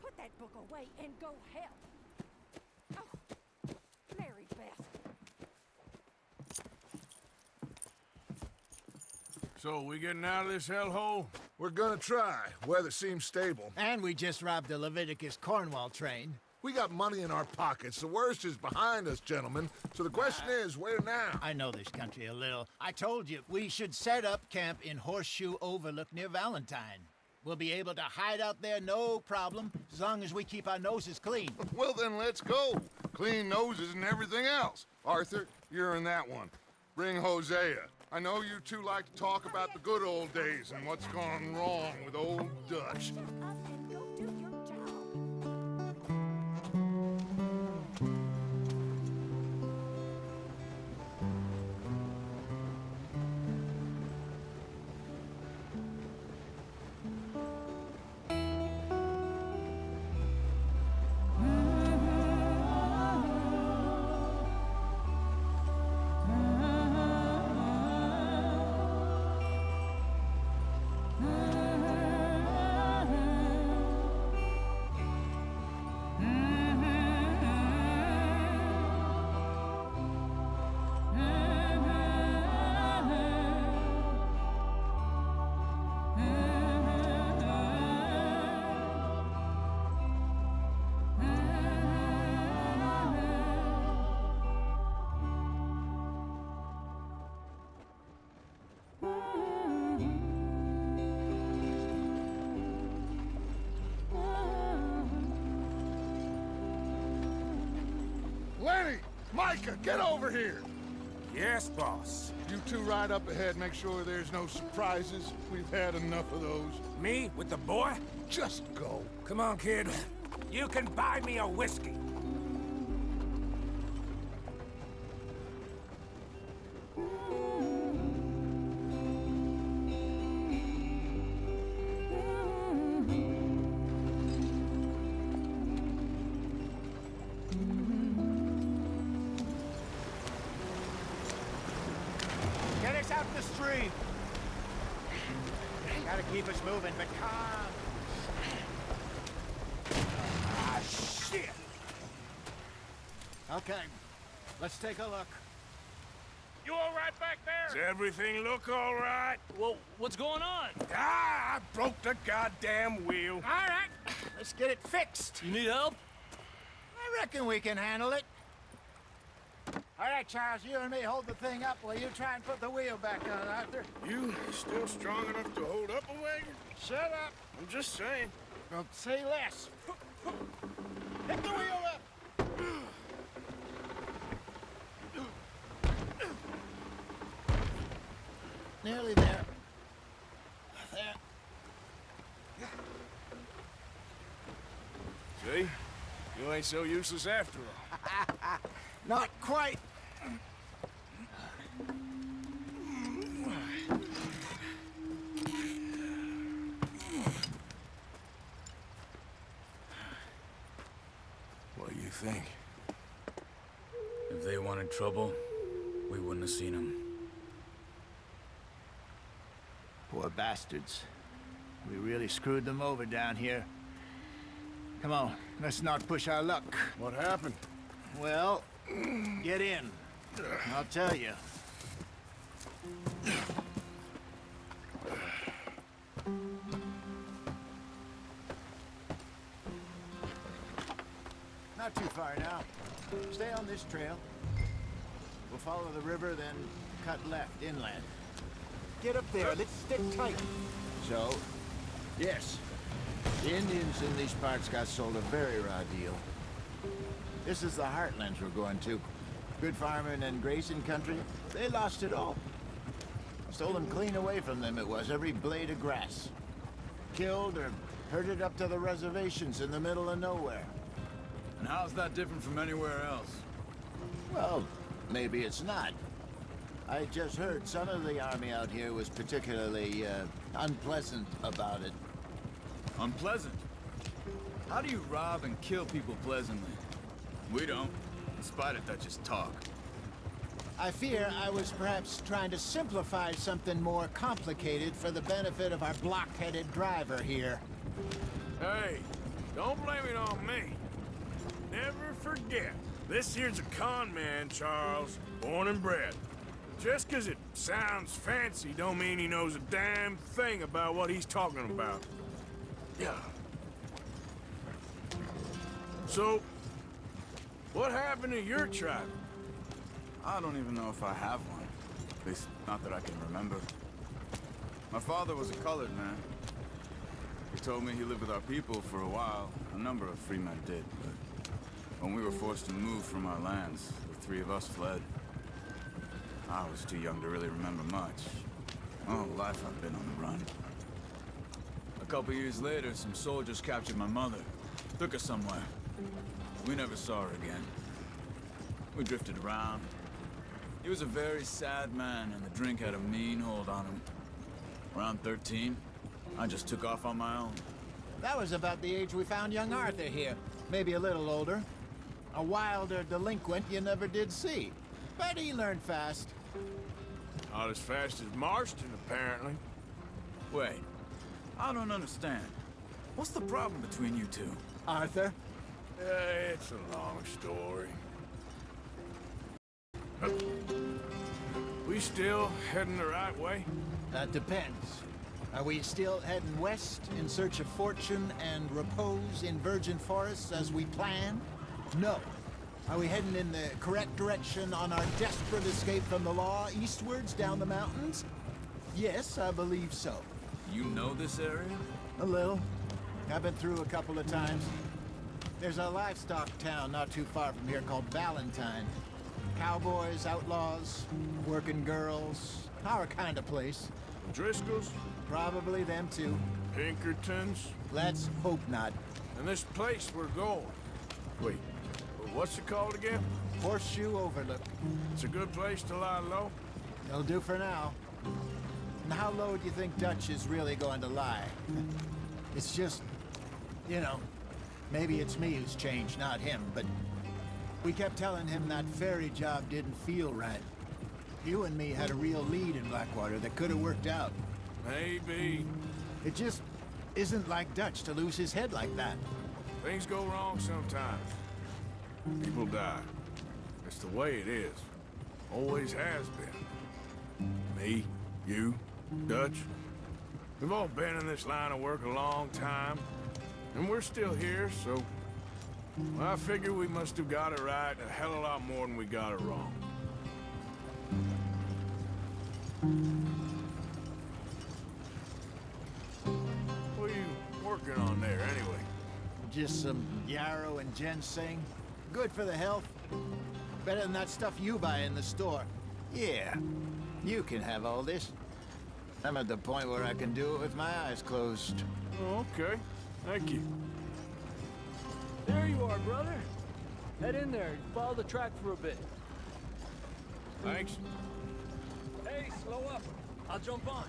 Put that book away and go help. Oh, Mary Beth. So, we getting out of this hellhole? We're gonna try. Weather seems stable. And we just robbed the Leviticus Cornwall train. We got money in our pockets. The worst is behind us, gentlemen. So the question is, where now? I know this country a little. I told you, we should set up camp in Horseshoe Overlook near Valentine. We'll be able to hide out there, no problem, as long as we keep our noses clean. Well, then let's go. Clean noses and everything else. Arthur, you're in that one. Bring Hosea. I know you two like to talk about the good old days and what's gone wrong with old Dutch. Shut up and go do your job. Lenny! Micah, get over here! Yes, boss. You two ride up ahead, make sure there's no surprises. We've had enough of those. Me with the boy? Just go. Come on, kid. You can buy me a whiskey. Get us out the street. Gotta keep us moving, but calm. Ah, shit! Okay, let's take a look. You all right back Does there? everything look all right? Well, what's going on? Ah, I broke the goddamn wheel. All right, let's get it fixed. You need help? I reckon we can handle it. All right, Charles, you and me hold the thing up while you try and put the wheel back on, Arthur. You still strong enough to hold up a wagon? Shut up. I'm just saying. Don't say less. Hit the wheel up. Nearly there. There. See? You ain't so useless after all. Not quite. What do you think? If they wanted trouble, we wouldn't have seen them. Poor bastards. We really screwed them over down here. Come on, let's not push our luck. What happened? Well, get in. I'll tell you. Not too far now. Stay on this trail. We'll follow the river, then cut left inland. Get up there. Let's stick tight. So, yes, the Indians in these parts got sold a very raw deal. This is the heartlands we're going to. Good farming and grazing country. They lost it all. Stolen clean away from them it was, every blade of grass. Killed or herded up to the reservations in the middle of nowhere. And how's that different from anywhere else? Well, maybe it's not. I just heard some of the army out here was particularly, unpleasant about it. Unpleasant? How do you rob and kill people pleasantly? We don't, in spite of Dutch's talk. I fear I was perhaps trying to simplify something more complicated for the benefit of our block-headed driver here. Hey, Don't blame it on me. Never forget, this here's a con man, Charles, born and bred. Just 'cause it sounds fancy don't mean he knows a damn thing about what he's talking about. Yeah. So, what happened to your tribe? I don't even know if I have one. At least, not that I can remember. My father was a colored man. He told me he lived with our people for a while. A number of free men did, but when we were forced to move from our lands, the three of us fled. I was too young to really remember much. My whole life I've been on the run. A couple years later, some soldiers captured my mother. Took her somewhere. We never saw her again. We drifted around. He was a very sad man, and the drink had a mean hold on him. Around 13, I just took off on my own. That was about the age we found young Arthur here. Maybe a little older. A wilder delinquent you never did see. But he learned fast. Not as fast as Marston, apparently. Wait, I don't understand. What's the problem between you two? Arthur? It's a long story. We still heading the right way? That depends. Are we still heading west in search of fortune and repose in virgin forests as we planned? No. Are we heading in the correct direction on our desperate escape from the law eastwards down the mountains? Yes, I believe so. You know this area? A little. I've been through a couple of times. There's a livestock town not too far from here called Valentine. Cowboys, outlaws, working girls, our kind of place. Driscoll's? Probably them too. Pinkertons? Let's hope not. And this place we're going. Wait, what's it called again? Horseshoe Overlook. It's a good place to lie low? It'll do for now. And how low do you think Dutch is really going to lie? It's just, you know, maybe it's me who's changed, not him, but we kept telling him that ferry job didn't feel right. You and me had a real lead in Blackwater that could have worked out. Maybe. It just isn't like Dutch to lose his head like that. Things go wrong sometimes. People die. It's the way it is. Always has been. Me, you, Dutch. We've all been in this line of work a long time. And we're still here, so... well, I figure we must have got it right a hell of a lot more than we got it wrong. What are you working on there, anyway? Just some yarrow and ginseng. Good for the health. Better than that stuff you buy in the store. Yeah, you can have all this. I'm at the point where I can do it with my eyes closed. Oh, okay. Thank you. There you are, brother. Head in there and follow the track for a bit. Thanks. Hey, slow up. I'll jump on.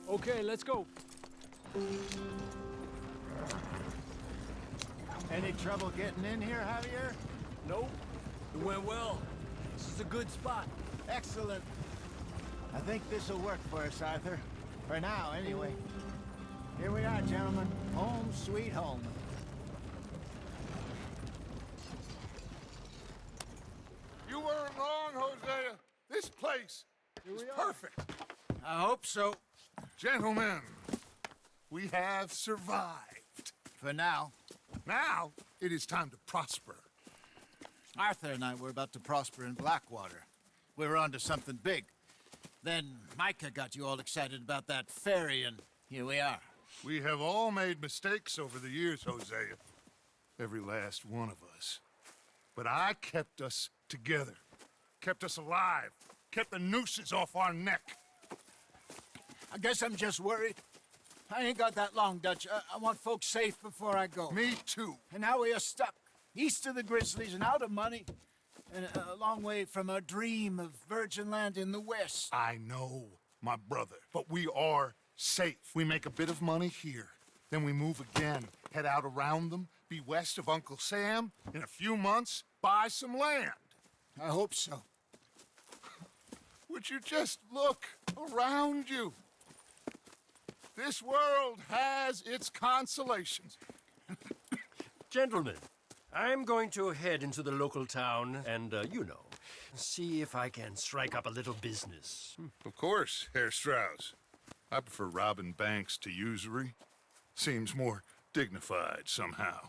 Okay, let's go. Any trouble getting in here, Javier? Nope. It went well. This is a good spot. Excellent. I think this'll work for us, Arthur. For now, anyway. Here we are, gentlemen. Home sweet home. You weren't wrong, Hosea. This place is perfect. I hope so. Gentlemen, we have survived. For now. Now, it is time to prosper. Arthur and I were about to prosper in Blackwater. We were onto something big. Then Micah got you all excited about that ferry, and here we are. We have all made mistakes over the years, Hosea. Every last one of us. But I kept us together. Kept us alive. Kept the nooses off our neck. I guess I'm just worried. I ain't got that long, Dutch. I want folks safe before I go. Me too. And now we are stuck, east of the Grizzlies and out of money, and a long way from our dream of virgin land in the west. I know, my brother, but we are safe. We make a bit of money here, then we move again, head out around them, be west of Uncle Sam, in a few months, buy some land. I hope so. would you just look around you? This world has its consolations. Gentlemen, I'm going to head into the local town and, see if I can strike up a little business. Of course, Herr Strauss. I prefer robbing banks to usury. Seems more dignified somehow.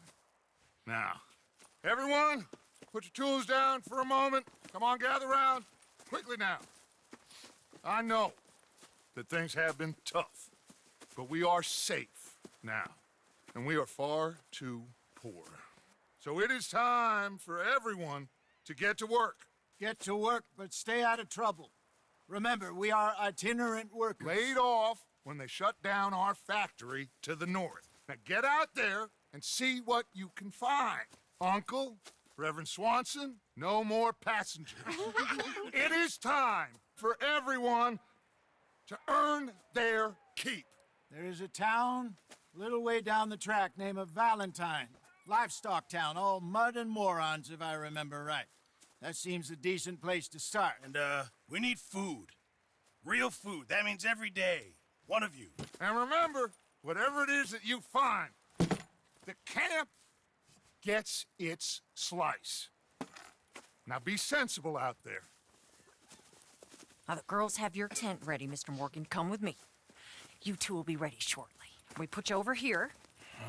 Now, everyone, put your tools down for a moment. Come on, gather round. Quickly now. I know that things have been tough, but we are safe now, and we are far too poor. So it is time for everyone to get to work. Get to work, but stay out of trouble. Remember, we are itinerant workers. Laid off when they shut down our factory to the north. Now get out there and see what you can find. Uncle, Reverend Swanson, no more passengers. It is time for everyone to earn their keep. There is a town a little way down the track named Valentine. Livestock town, all mud and morons, if I remember right. That seems a decent place to start. And, we need food. Real food. That means every day. One of you. And remember, whatever it is that you find, the camp gets its slice. Now be sensible out there. Now, the girls have your tent ready, Mr. Morgan. Come with me. You two will be ready shortly. We put you over here.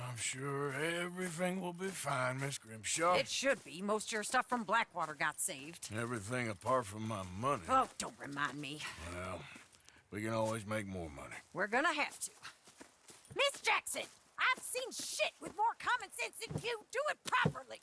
I'm sure everything will be fine, Miss Grimshaw. It should be. Most of your stuff from Blackwater got saved. Everything apart from my money. Oh, don't remind me. Well, we can always make more money. We're gonna have to. Miss Jackson, I've seen shit with more common sense than you. Do it properly.